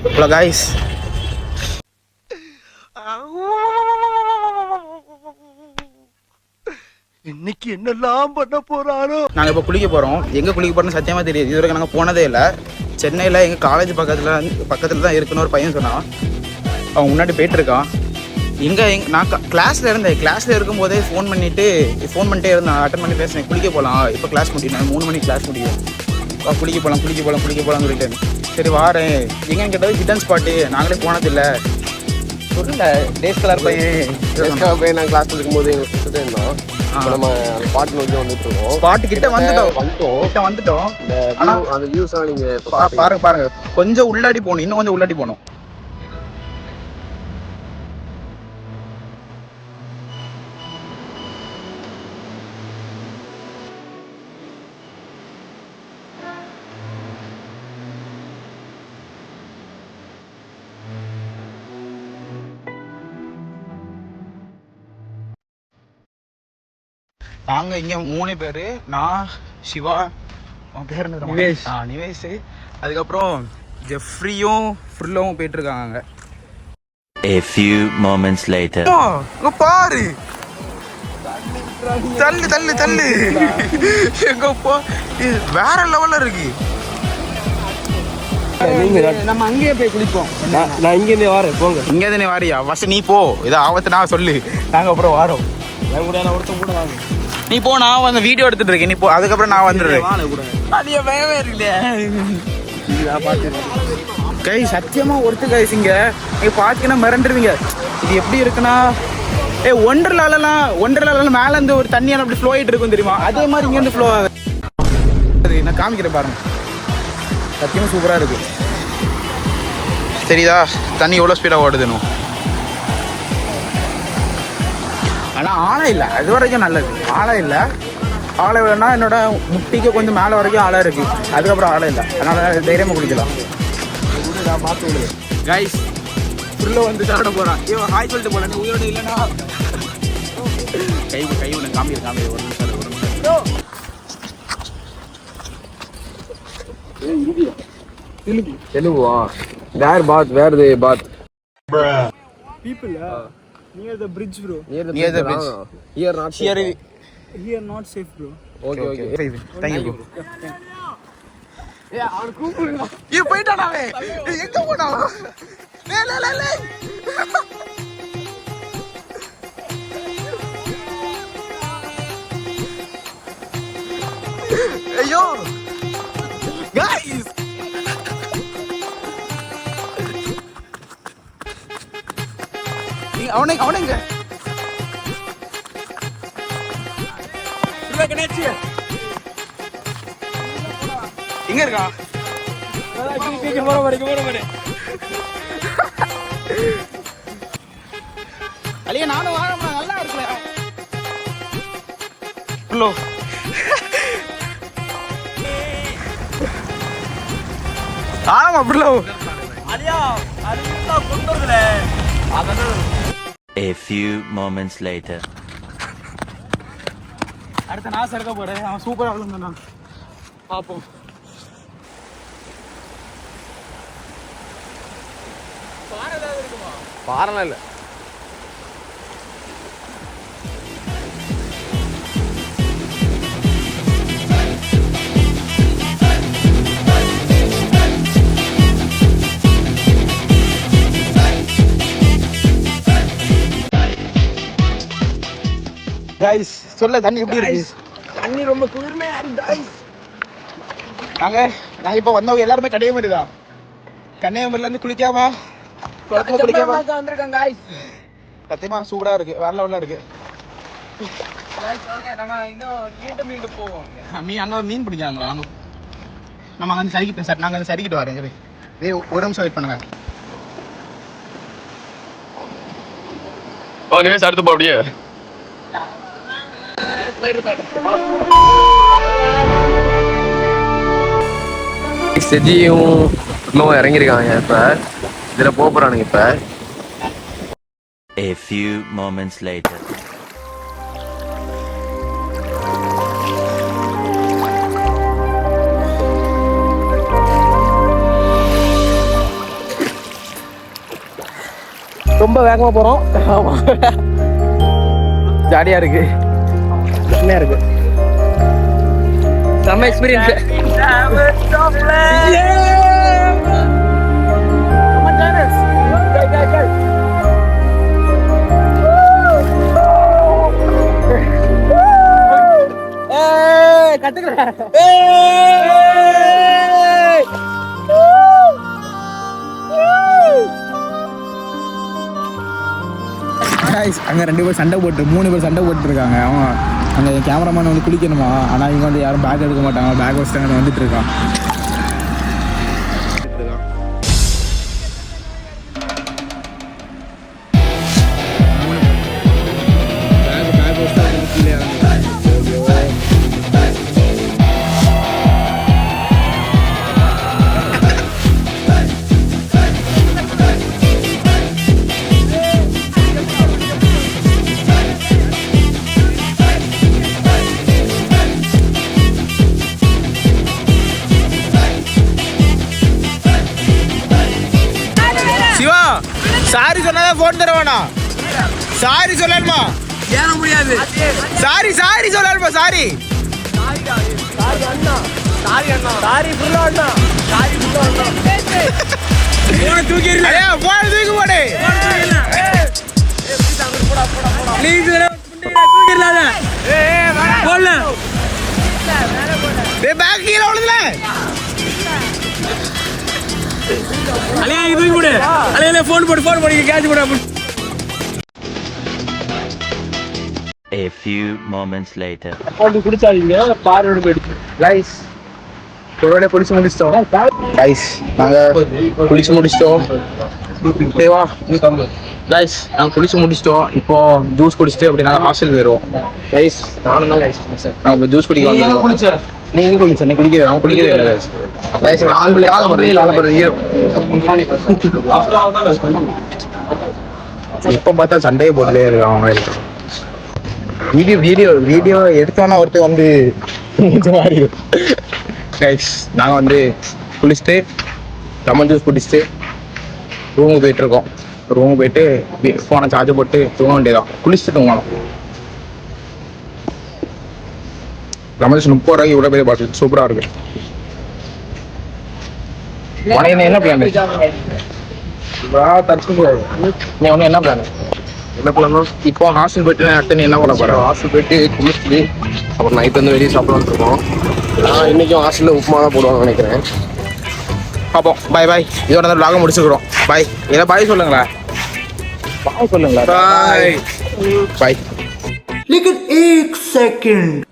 Hello guys, இன்னைக்கு என்னெல்லாம் பண்ண போறாரோ. நாங்கள் இப்போ குளிக்க போகிறோம். எங்கே குளிக்க போகிறோம்னு சத்தியமாக தெரியாது. இது வரைக்கும் நாங்கள் போனதே இல்லை. சென்னையில் எங்கள் காலேஜ் பக்கத்தில் தான் இருக்குன்னு ஒரு பையன் சொன்னான். அவன் முன்னாடி போயிட்டுருக்கான். நான் கிளாஸில் இருக்கும்போதே ஃபோன் பண்ணிட்டே இருந்தேன். அட்டன் பண்ணி பேசினேன். குளிக்க போகலாம், இப்போ கிளாஸ் முடியும், 3 மணிக்கு கிளாஸ் முடியும், குளிக்க போகலாம்னு சொல்லிட்டேன். சரி வாரேன். எங்கன்னு கேட்டது ஹிடன் ஸ்பாட்டு. நாங்களே போனதில்லை. சொல்லல டேஸ் கலர் பையன் நான் கிளாஸ் இருக்கும்போது சுற்றிட்டே இருந்தோம். நம்ம அந்த ஸ்பாட் நோக்கி வந்துட்டு இருக்கோம். ஸ்பாட்டு கிட்ட வந்துட்டோம். அந்த வியூஸ் நீங்க பாருங்க. கொஞ்சம் உள்ளாடி போகணும், இன்னும் கொஞ்சம் உள்ளாடி போகணும். நாங்க இங்க 3 பேரு. நான், சிவா, அவன் பேர் நிவேஷ், அதுக்கப்புறம் ஜெஃப்ரியும் ஃபுல்லவும் போயிட்டு இருக்காங்க. A few moments later. இங்க பாரு, தள்ளு எங்க போ, வேற லெவல்ல இருக்கு. நம்ம அங்கேயே போய் குளிப்போம். நான் இங்கே வரேன், போங்க. இங்கே தானே வாரியா? ஃபர்ஸ்ட் நீ போ, இதை ஆபத்து நான் சொல்லு, நாங்க அப்புறம் வாரோம். ஒருத்தன் கூட வாங்க. நீ போ, நான் வந்து வீடியோ எடுத்துட்டு இருக்கேன். நீ போ, அதுக்கப்புறம் நான் வந்துடுறேன். கை சத்தியமா ஒருத்து கைஸ். இங்க நீங்க பாத்தீங்கன்னா மிரண்டுருவீங்க. இது எப்படி இருக்குன்னா, ஒண்டர்லாலாம் மேல இருந்து ஒரு தண்ணியான அப்படி ஃப்ளோ ஆயிட்டு இருக்கும் தெரியுமா? அதே மாதிரி இங்க இருந்து ஃப்ளோ ஆகுது. நான் காமிக்கிறேன் பாருங்க. சத்தியமா சூப்பரா இருக்கு. தெரியுதா தண்ணி எவ்வளவு ஸ்பீடா ஓடுதுன்னு? ஆனால் ஆழம் இல்லை, அது வரைக்கும் நல்லது. ஆழம் இல்லை, ஆழம் இல்லைன்னா என்னோட முட்டிக்கு கொஞ்சம் மேலே வரைக்கும் ஆழம் இருக்கு. அதுக்கப்புறம் ஆழம் இல்லை, அதனால தைரியமாக குடிக்கலாம். கைஸ் ஃபுல்லாக வந்து சாப்பிட போகிறான். ஹாய் சொல்லிட்டு போல, நீ உயிரோடு இல்லைன்னா கை ஒன்று காமிடு ஒரு நிமிஷம். தெலுங்குவா? வேர் பாத் people near the bridge, bro. Near the bridge. Here Not safe, bro. Okay. Thank you, bro. அவன் கூப்பிடுங்க. போயிட்டானாவே, எங்க போனா? லே ஐயோ guys, அவனுங்க எங்க இருக்கா? அழிய நானும் வாழ நல்லா இருக்குல்ல. ஆமா bro. A few moments later. அடுத்த நான் சரக்க போறேன். அவன் சூப்பரா விழுந்தான். பாப்போம். பாறலாம் இல்லை. கைஸ் சொல்ல தண்ணி எப்படி இருக்கு? தண்ணி ரொம்ப குளிர்மையா இருக்கு गाइस. நாங்க இப்ப வந்தவங்க எல்லாரும் கன்னியாகுமரி தான். கன்னியாகுமரில இருந்து குளிக்காம வந்திருக்கோம் गाइस. சத்தியமா சூப்பரா இருக்கு, வேற லெவல்ல இருக்கு. நாங்க இன்னும் மீண்டும் போவோம். அங்க மீன் பிடிச்சாங்க. நம்ம அங்க சரிக்கிட்டோம் சார். நாங்க அங்க சரிக்கிட்டு வரேன். சரி ஒரு நிமிஷம் வெயிட் பண்ணுங்க. நிவேஷ் அடுத்து போ. அப்படியே செஜியும் இன்னும் இறங்கியிருக்காங்க. இப்ப இதுல போறானுங்க. இப்ப A few moments later. ரொம்ப வேகமாக போகிறோம். ஆமாம், ஜாலியாக இருக்கு, செம்மையாக இருக்கு, செம்ம எக்ஸ்பீரியன்ஸ். கத்துக்கிறேன். அங்கே 2 பேர் சண்டை போட்டு 3 பேர் சண்டை போட்டுருக்காங்க. அவன் அங்கே கேமராமேன் வந்து குளிக்கணுமா, ஆனால் இவங்க வந்து யாரும் பேக் எடுக்க மாட்டாங்க, பேக் வச்சுட்டு அங்கே வந்துட்டு இருக்கான். சிவா, சாரி சொன்னதா போன் தர வேணாம். சாரி சொல்லணுமா? ஏற முடியாது. சாரி சொல்லணுமா? சாரி தூக்கி போடு. பேக் கீழே விழுதுல. அலையா இது தூக்கி போடு. அலையா ஃபோன் போடு கேட்ச் போடு. A few moments later. போட்டு குடிச்சாதீங்க, பாரோட போயிடுச்சு. லைஸ் ஒருவேளை குளிச்சு முடிச்சிட்டோம். லைஸ் நாங்கள் குளிச்சு முடிச்சிட்டோம். தேவா லைஸ் நாங்கள் குளிச்சு முடிச்சிட்டோம். இப்போ ஜூஸ் குடிச்சிட்டு அப்படி நாங்கள் ஹாஸ்டல் போயிடுவோம். லைஸ் நானும் தான் லைஸ் சார். நாங்கள் இப்போ ஜூஸ் குடிக்க வந்தோம். நீங்க குளிச்ச நீ குடிக்கிறேன், அவன் குடிக்கிறதே இல்லை. லைஸ் இப்போ பார்த்தா சண்டையை போட்டுட்டே இருக்கான் அவன். வீடியோ எடுத்தோன்னா ஒருத்தர் வந்து மாதிரி கைஸ். நாங்கள் வந்து குளிச்சுட்டு லெமன் ஜூஸ் குடிச்சிட்டு ரூமுக்கு போயிட்டுருக்கோம். ரூமுக்கு போயிட்டு ஃபோனை சார்ஜ் போட்டு தூங்க வேண்டியதான். குளிச்சுட்டு தூங்கணும். லெமன் ஜூஸ் 30 ரூபாய்க்கு இவ்வளோ பெரிய பாட்டில் சூப்பராக இருக்கு. உனக்கு என்ன பிளான்? தச்சு நீ ஒன்று என்ன பிளான்? என்ன பண்ணணும்? இப்போ ஹாஸ்டல் போயிட்டு அடுத்து நீ என்ன பண்ண போற? ஹாஸ்டல் போயிட்டு குளிச்சுட்டு அப்புறம் நைட் வந்து வெளியே சாப்பிடலான்னு இருக்கோம். நான் இன்னைக்கும் ஹாஸ்டலில் உப்புமா தான் போடுவாங்கன்னு நினைக்கிறேன். பார்ப்போம். பாய் பாய். இதோட தான் vlog முடிச்சுக்கிறோம். பாய். ஏதோ பாய் சொல்லுங்களா? பாய் சொல்லுங்களா? பாய் பாய். लेकिन 1 सेकंड